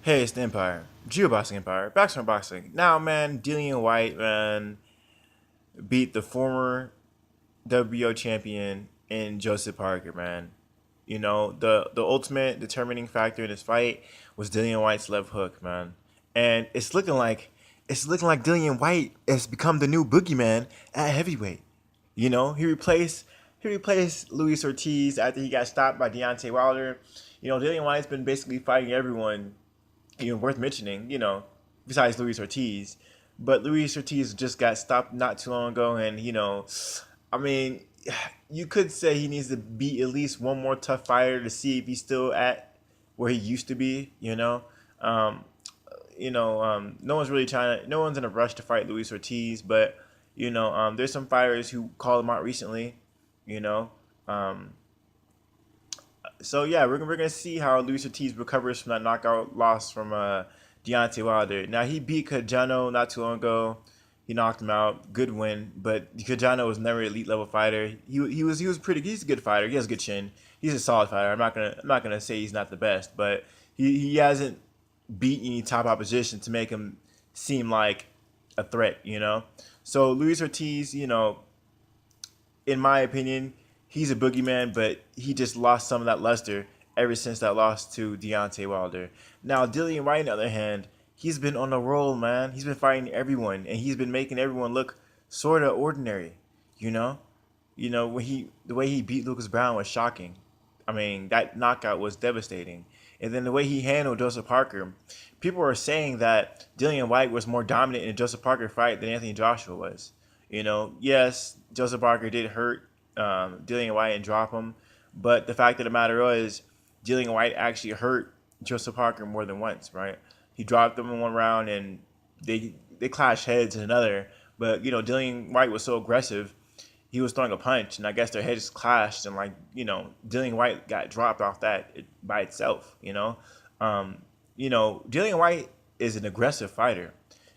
Hey, it's the Empire. Geoboxing Empire. Backstreet Boxing. Now, man, Dillian White, man, beat the former WBO champion in Joseph Parker, man. You know, the ultimate determining factor in this fight was Dillian White's left hook, man. And it's looking like Dillian White has become the new boogeyman at heavyweight. You know, he replaced Luis Ortiz after he got stopped by Deontay Wilder. You know, Dillian White's been basically fighting everyone worth mentioning, besides Luis Ortiz. But Luis Ortiz just got stopped not too long ago, and I mean, you could say he needs to beat at least one more tough fighter to see if he's still at where he used to be. Um, no one's really no one's in a rush to fight Luis Ortiz, but there's some fighters who called him out recently. You know, um, so yeah, we're gonna see how Luis Ortiz recovers from that knockout loss from Deontay Wilder. Now he beat Cajano not too long ago. He knocked him out, good win. But Cajano was never an elite level fighter. He was pretty. He's a good fighter. He has a good chin. He's a solid fighter. I'm not gonna say he's not the best, but he hasn't beat any top opposition to make him seem like a threat. So Luis Ortiz, in my opinion, he's a boogeyman, but he just lost some of that luster ever since that loss to Deontay Wilder. Now, Dillian Whyte, on the other hand, he's been on a roll, man. He's been fighting everyone, and he's been making everyone look sort of ordinary. You know, the way he beat Lucas Brown was shocking. I mean, that knockout was devastating. And then the way he handled Joseph Parker, people were saying that Dillian Whyte was more dominant in the Joseph Parker fight than Anthony Joshua was. Yes, Joseph Parker did hurt Dillian Whyte and drop him, but the fact of the matter is, Dillian Whyte actually hurt Joseph Parker more than once, right? He dropped him in one round, and they clashed heads in another. But Dillian Whyte was so aggressive, he was throwing a punch, and I guess their heads clashed, and Dillian Whyte got dropped off that by itself. Dillian Whyte is an aggressive fighter.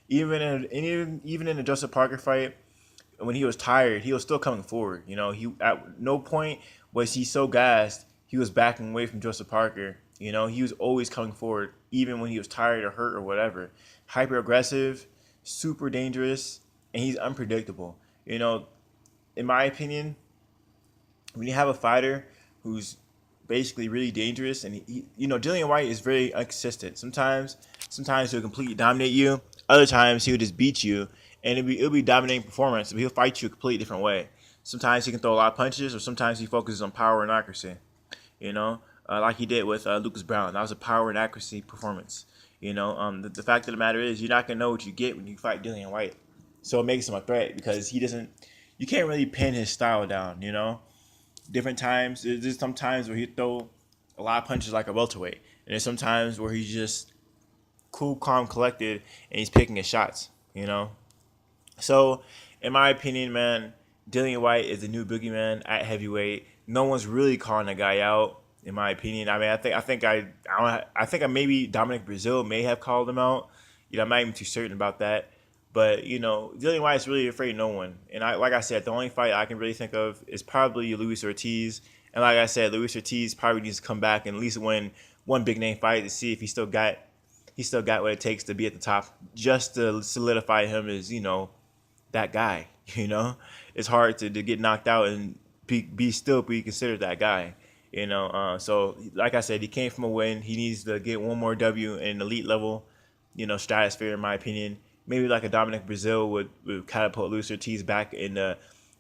Even in the Joseph Parker fight, when he was tired, he was still coming forward. He at no point was he so gassed he was backing away from Joseph Parker. He was always coming forward, even when he was tired or hurt or whatever. Hyper aggressive, super dangerous, and he's unpredictable. In my opinion, when you have a fighter who's basically really dangerous, and Dillian Whyte is very inconsistent. Sometimes he'll completely dominate you. Other times he'll just beat you, and it'll be dominating performance, but he'll fight you a completely different way. Sometimes he can throw a lot of punches, or sometimes he focuses on power and accuracy. Like he did with Lucas Brown. That was a power and accuracy performance. The fact of the matter is, you're not gonna know what you get when you fight Dillian Whyte. So it makes him a threat because he doesn't. You can't really pin his style down. Different times. There's some times where he throw a lot of punches like a welterweight, and there's some times where he's just cool, calm, collected, and he's picking his shots. So, in my opinion, man, Dillian Whyte is the new boogeyman at heavyweight. No one's really calling the guy out, in my opinion. I mean, I think maybe Dominic Brazil may have called him out. I'm not even too certain about that. But Dillian Whyte is really afraid of no one. And like I said, the only fight I can really think of is probably Luis Ortiz. And like I said, Luis Ortiz probably needs to come back and at least win one big name fight to see if he still got what it takes to be at the top, just to solidify him as that guy. It's hard to get knocked out and be considered that guy. So like I said, he came from a win. He needs to get one more W in an elite level, stratosphere, in my opinion. Maybe like a Dominic Brazil would catapult Luis Ortiz back in the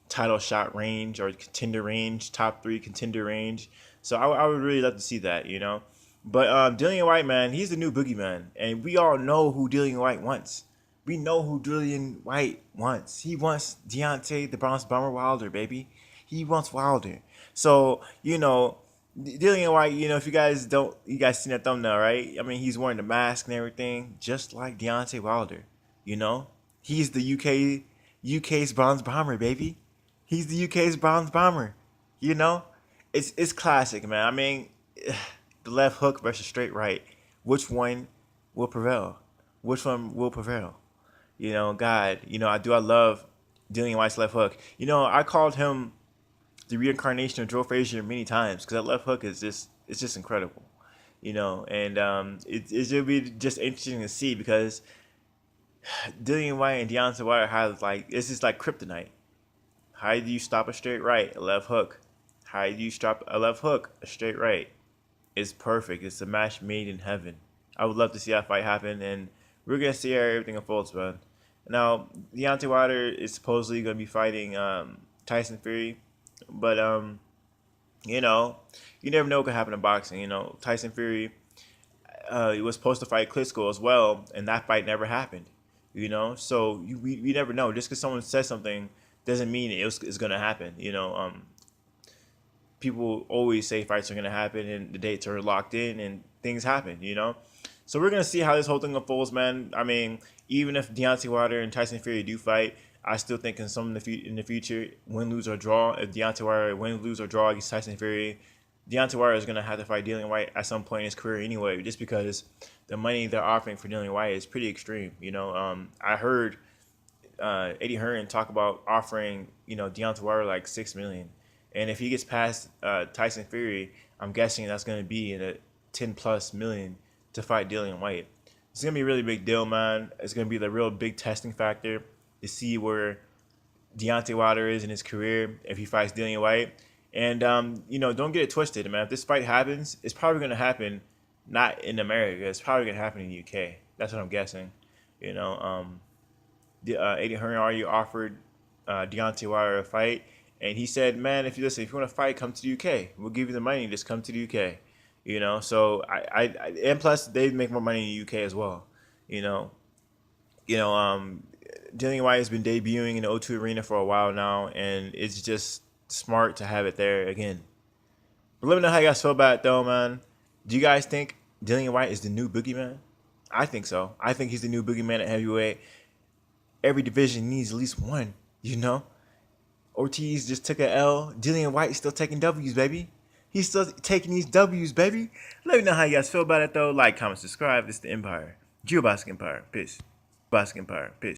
title shot range or contender range, top 3 contender range. So I would really love to see that. But Dillian Whyte, man, he's the new boogeyman, and we all know who Dillian Whyte wants. We know who Dillian Whyte wants. He wants Deontay, the Bronze Bomber Wilder, baby. He wants Wilder. So Dillian Whyte, if you guys seen that thumbnail, right? I mean, he's wearing the mask and everything, just like Deontay Wilder. He's the UK's Bronze Bomber, baby. He's the UK's Bronze Bomber. It's classic, man. I mean, the left hook versus straight right. Which one will prevail? Which one will prevail? God, I love Dillian Whyte's left hook. I called him the reincarnation of Joe Frazier many times because that left hook is just incredible. And it should be just interesting to see because Dillian White and Deontay Wilder have like this is like kryptonite. How do you stop a straight right, a left hook? How do you stop a left hook, a straight right? It's perfect. It's a match made in heaven. I would love to see that fight happen, and we're gonna see how everything unfolds, man. Now, Deontay Wilder is supposedly gonna be fighting Tyson Fury, but you know, you never know what could happen in boxing. Tyson Fury, he was supposed to fight Klitschko as well, and that fight never happened. So we never know. Just because someone says something doesn't mean it's gonna happen. People always say fights are gonna happen and the dates are locked in and things happen. So we're gonna see how this whole thing unfolds, man. I mean, even if Deontay Wilder and Tyson Fury do fight, I still think in in the future, win, lose or draw, if Deontay Wilder win, lose or draw against Tyson Fury, Deontay Wilder is gonna have to fight Dillian White at some point in his career anyway, just because the money they're offering for Dillian White is pretty extreme. I heard Eddie Hearn talk about offering Deontay Wilder like $6 million, and if he gets past Tyson Fury, I'm guessing that's gonna be in a 10+ million to fight Dillian White. It's gonna be a really big deal, man. It's gonna be the real big testing factor to see where Deontay Wilder is in his career if he fights Dillian White. And don't get it twisted, man. If this fight happens, it's probably gonna happen not in America. It's probably gonna happen in the UK. That's what I'm guessing. Eddie Hearn already offered Deontay Wilder a fight, and he said, "Man, if you want to fight, come to the UK. We'll give you the money. Just come to the UK." So and plus they make more money in the UK as well. Dillian White has been debuting in the O2 Arena for a while now, and it's just smart to have it there again. But let me know how you guys feel about it, though, man. Do you guys think Dillian White is the new boogeyman? I think so. I think he's the new boogeyman at heavyweight. Every division needs at least one, Ortiz just took an L. Dillian White is still taking W's, baby. He's still taking these W's, baby. Let me know how you guys feel about it, though. Like, comment, subscribe. This is the Empire. Geobasket Empire. Peace. Basket Empire. Peace.